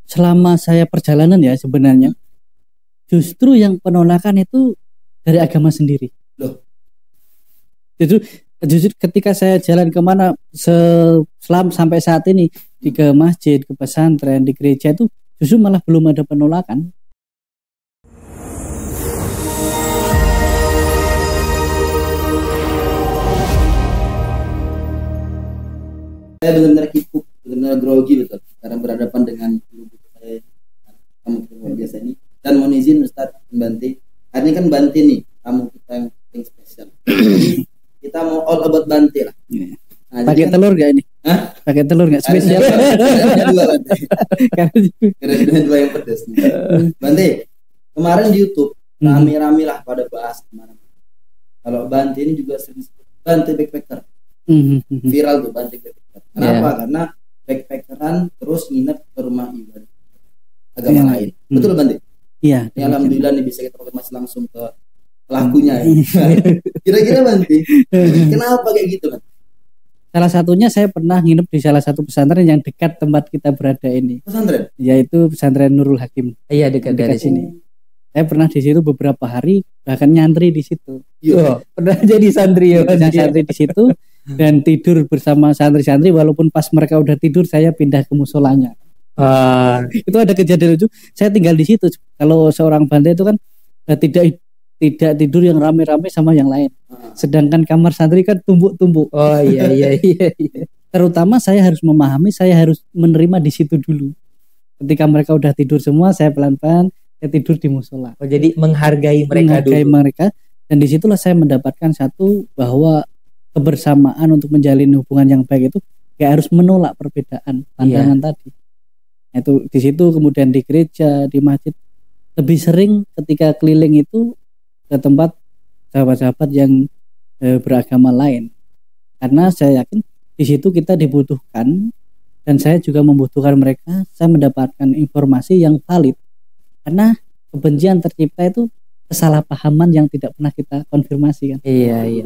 selama saya perjalanan ya sebenarnya justru yang penolakan itu dari agama sendiri. Loh. Justru ketika saya jalan kemana sampai saat ini ke masjid, ke pesantren, di gereja itu justru malah belum ada penolakan. Saya benar-benar kipuk, benar-benar grogi betul karena berhadapan dengan guru saya kamu luar biasa ini. Dan mohon izin Ustaz Banti, hari ini kan Banti nih tamu kita yang paling spesial. Kita mau all about Banti lah. Nah, pakai telur gak ini? Hah? Pakai telur gak spesial? Ada dua Banti. Karena dua yang pedas nih. Banti, kemarin di YouTube rame-rame lah pada bahas kemarin. Kalau Banti ini juga sering Banti backpacker. Viral tuh Banti backpacker. Kenapa? Karena backpackeran terus nginep ke rumah ibadah agama lain. Betul Banti? Iya. Ya, alhamdulillah nih bisa kita konfirmasi langsung ke pelakunya ya. Kira-kira Banti, kenapa kayak gitu kan? Salah satunya saya pernah nginep di salah satu pesantren yang dekat tempat kita berada ini. Pesantren? Yaitu pesantren Nurul Hakim. Iya, dekat dari sini. Saya pernah di situ beberapa hari, bahkan nyantri di situ. Oh, pernah jadi santri ya. Santri di situ dan tidur bersama santri-santri, walaupun pas mereka udah tidur saya pindah ke musolanya. Itu ada kejadian itu. Saya tinggal di situ. Kalau seorang Bante itu kan tidak tidur yang rame-rame sama yang lain. Sedangkan kamar santri kan tumbuk-tumbuk. Oh iya. Terutama saya harus memahami, saya harus menerima di situ dulu. Ketika mereka udah tidur semua, saya pelan-pelan saya tidur di musola. Oh, jadi menghargai mereka. Dan disitulah saya mendapatkan satu bahwa kebersamaan untuk menjalin hubungan yang baik itu kayak harus menolak perbedaan pandangan tadi. Itu di situ, kemudian di gereja, di masjid, lebih sering ketika keliling itu ke tempat sahabat-sahabat yang beragama lain, karena saya yakin di situ kita dibutuhkan dan saya juga membutuhkan mereka. Saya mendapatkan informasi yang valid, karena kebencian tercipta itu kesalahpahaman yang tidak pernah kita konfirmasi kan. Iya.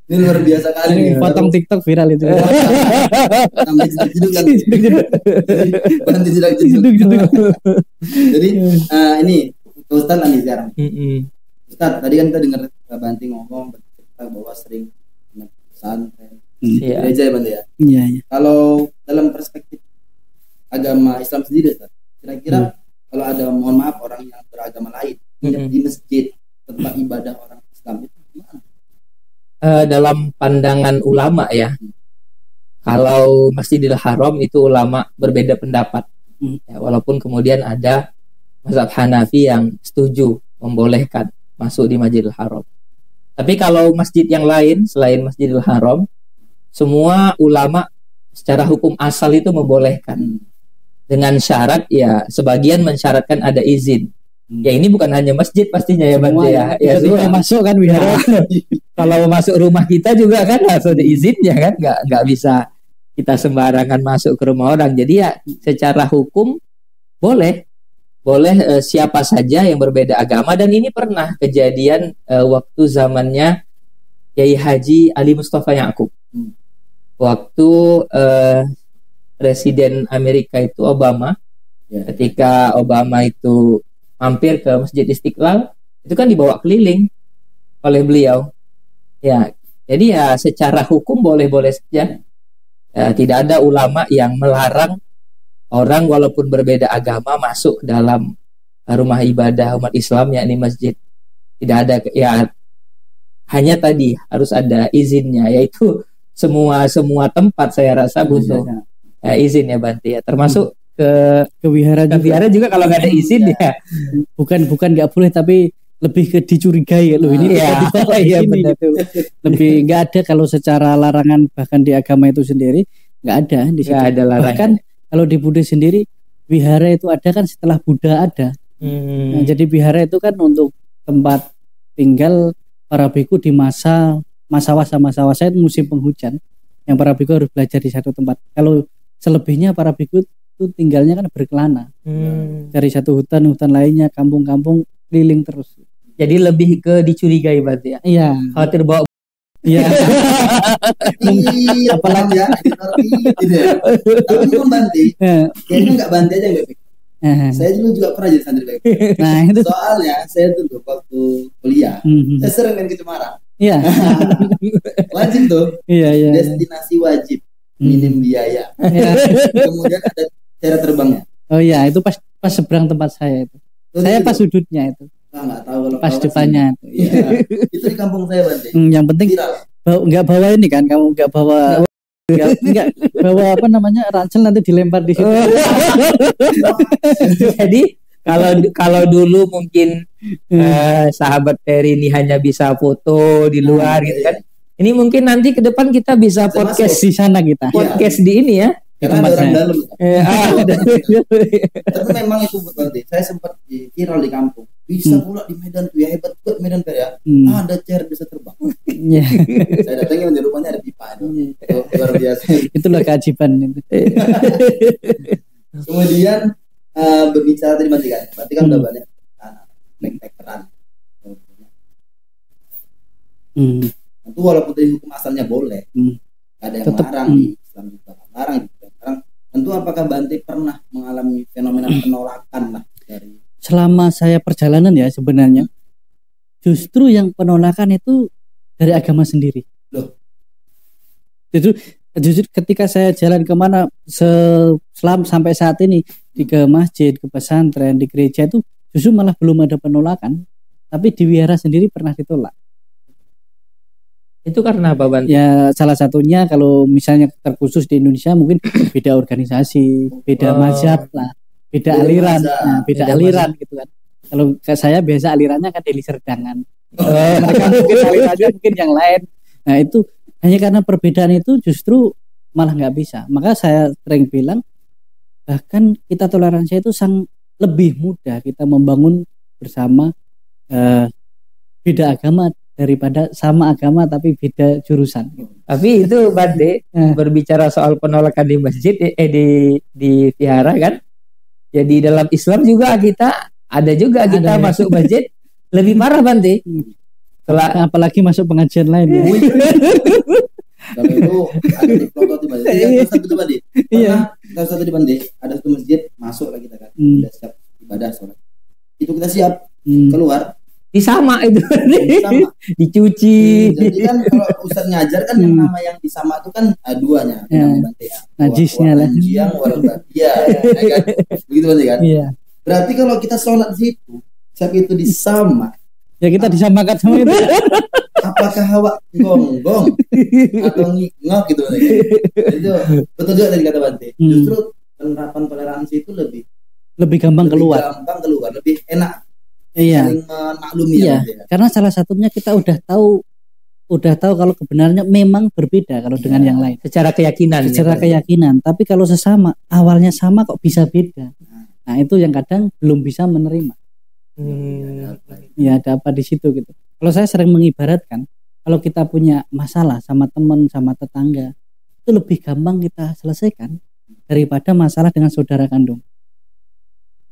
Ini luar biasa kali. Ini potong TikTok viral itu. Sampai jeduk kan. Berhenti jeduk. Jadi ini Ustaz nih sekarang. Ustaz, tadi kan kita dengar Banti ngomong bahwa sering pesantren, gereja ya Banti ya. Iya. Kalau dalam perspektif agama Islam sendiri, Ustaz, kira-kira kalau ada, mohon maaf, orang yang beragama lain di masjid tempat ibadah orang Islam itu gimana? Dalam pandangan ulama ya, kalau Masjidil Haram itu ulama berbeda pendapat. Ya, walaupun kemudian ada mazhab Hanafi yang setuju membolehkan masuk di Masjidil Haram. Tapi kalau masjid yang lain selain Masjidil Haram, semua ulama secara hukum asal itu membolehkan. Dengan syarat ya, sebagian mensyaratkan ada izin. Ya ini bukan hanya masjid pastinya ya Bante ya. Ya semua masuk kan wihara. Kalau masuk rumah kita juga kan harus ada izinnya kan, nggak bisa kita sembarangan masuk ke rumah orang. Jadi ya secara hukum boleh siapa saja yang berbeda agama. Dan ini pernah kejadian waktu zamannya Kiai Haji Ali Mustafa Ya'qub. Waktu Presiden Amerika itu Obama, ketika Obama itu mampir ke Masjid Istiqlal, itu kan dibawa keliling oleh beliau. Ya, jadi ya secara hukum boleh-boleh saja. Tidak ada ulama yang melarang orang walaupun berbeda agama masuk dalam rumah ibadah umat Islam, yakni masjid. Tidak ada, ya hanya tadi harus ada izinnya, yaitu semua tempat saya rasa butuh izin ya Banti ya, termasuk ke wihara juga kalau nggak ada izin ya. Bukan nggak boleh, tapi lebih ke dicurigai loh ini gitu. Lebih nggak ada kalau secara larangan, bahkan di agama itu sendiri nggak ada di situ. Ada larangan. Bahkan kalau di Buddha sendiri wihara itu ada kan setelah Buddha ada. Nah, jadi wihara itu kan untuk tempat tinggal para biku di masa wasa itu musim penghujan, yang para biku harus belajar di satu tempat. Kalau selebihnya para biku itu tinggalnya kan berkelana dari satu hutan lainnya, kampung-kampung keliling terus. Jadi lebih ke dicurigai berarti ya. Iya. Khawatir bawa Iya. Apalagi ya, gitu ya. Tapi memang Bante, kayaknya nggak Bante aja nggak baik. Saya dulu juga pernah jadi santri baik. Nah itu Soalnya saya dulu waktu kuliah, saya sering main ke Cemara. iya. Wajib tuh. Iya. Destinasi wajib, minim biaya. Iya. Kemudian ada cara terbangnya. Oh iya, itu pas seberang tempat saya itu. Saya pas sudutnya itu. Nggak tahu kalau Pas depannya. Iya. Itu di kampung saya Bante. Yang penting Viral. nggak bawa ini kan, kamu nggak bawa nggak bawa apa namanya ransel nanti dilempar di situ. Jadi kalau dulu mungkin sahabat Ferry ini hanya bisa foto di luar gitu kan. Ini mungkin nanti ke depan kita bisa podcast di sana kita. Podcast di ini ya. Karena ada orang dalam. Tapi Tapi memang itu betul. Saya sempat viral di kampung. Bisa pula di Medan tuh ya, hebat banget Medan Fer ya. Ada chair bisa terbang. Iya. Saya datangnya di rumahnya ada pipa itu. Luar biasa. Itulah keajaiban itu. Kemudian berbicara tadi berarti kan udah banyak backpackeran. Tentu walaupun dari hukum asalnya boleh, ada yang melarang di Islam juga melarang. Tentu apakah Bante pernah mengalami fenomena penolakan lah dari selama saya perjalanan ya sebenarnya justru yang penolakan itu dari agama sendiri. Loh. Justru ketika saya jalan kemana sampai saat ini ke masjid, ke pesantren, di gereja itu justru malah belum ada penolakan, tapi di wihara sendiri pernah ditolak. Itu karena apa Bante? Ya salah satunya kalau misalnya terkhusus di Indonesia mungkin beda organisasi, beda mazhab lah, beda aliran, beda aliran gitu kan. Kalau saya biasa alirannya kan Deli Serdangan. Mereka mungkin alirannya mungkin yang lain. Nah itu hanya karena perbedaan itu justru malah nggak bisa. Maka saya sering bilang bahkan kita toleransi itu lebih mudah kita membangun bersama beda agama daripada sama agama tapi beda jurusan. Tapi itu Bante berbicara soal penolakan di masjid di vihara kan. Jadi dalam Islam juga kita masuk masjid lebih parah Bante. Apalagi masuk pengajian lain ya. Kalau itu ada di pelotot di Bante. Iya. Satu di Bante ada satu masjid masuk lagi kita kan. Udah siap ibadah sholat. Itu kita siap keluar. Disama itu Sama. dicuci. Jadi kan kalau Ustaz ngajar kan yang nama yang disama itu kan duanya yang Bante ya. Najisnya lah. Yang warna ya kan. Begitu Bante kan? Iya. Berarti kalau kita sholat di situ, siap itu disama. Ya kita disamakan sama itu. Apakah hawa gonggong atau ngok gitu Bante? Itu betul juga tadi kata Bante. Justru penerapan toleransi itu lebih gampang keluar, lebih enak. Iya. Maklumi ya. Karena salah satunya kita udah tahu kalau kebenarannya memang berbeda kalau dengan yang lain. Secara keyakinan. Tapi kalau sesama, awalnya sama kok bisa beda. Nah itu yang kadang belum bisa menerima. Ya ada apa di situ gitu. Kalau saya sering mengibaratkan, kalau kita punya masalah sama teman, sama tetangga, itu lebih gampang kita selesaikan daripada masalah dengan saudara kandung.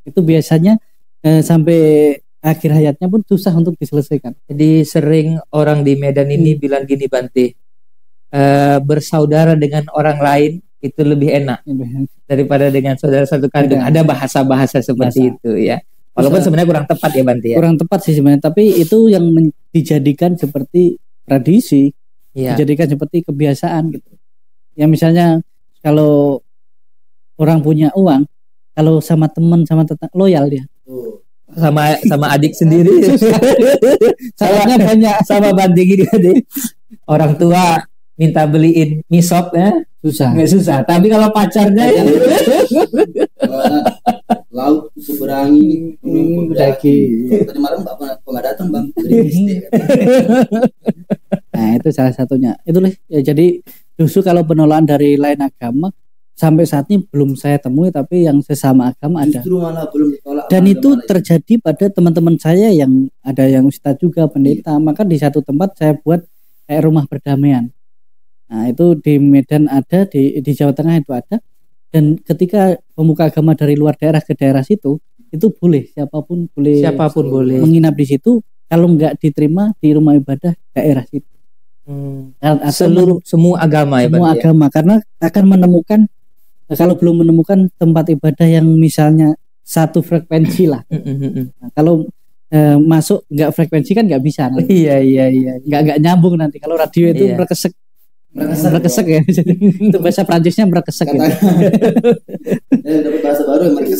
Itu biasanya sampai akhir hayatnya pun susah untuk diselesaikan. Jadi sering orang di Medan ini bilang gini Bante, bersaudara dengan orang lain itu lebih enak daripada dengan saudara satu kandung. Ada bahasa-bahasa seperti itu ya. Walaupun sebenarnya kurang tepat ya Bante ya. Kurang tepat sih sebenarnya, tapi itu yang dijadikan seperti tradisi, dijadikan seperti kebiasaan gitu. Ya misalnya kalau orang punya uang, kalau sama teman sama tetangga loyal dia. Sama adik sendiri salahnya banyak sama Bante gini deh. Orang tua minta beliin misop ya susah tapi kalau pacarnya ya laut seberangi mendaki tadi malam bapak nggak datang bang. Nah itu salah satunya itulah ya. Jadi justru kalau penolakan dari lain agama sampai saat ini belum saya temui, tapi yang sesama agama ada. Malah belum ditolak. Dan itu terjadi pada teman-teman saya yang ada yang ustadz juga pendeta. Maka di satu tempat saya buat kayak rumah perdamaian. Nah itu di Medan ada, di Jawa Tengah itu ada. Dan ketika pemuka agama dari luar daerah ke daerah situ, itu boleh siapapun boleh menginap di situ. Kalau nggak diterima di rumah ibadah daerah situ. Seluruh semua agama ya, semua Bang, ya? agama, karena akan menemukan, kalau belum menemukan tempat ibadah yang misalnya satu frekuensi lah. Nah, kalau masuk nggak frekuensi kan nggak bisa nanti. Iya. Nggak nyambung nanti kalau radio itu Iya. merekesek ya. Itu bahasa Prancisnya merekesek gitu. Dapat bahasa baru yang mereka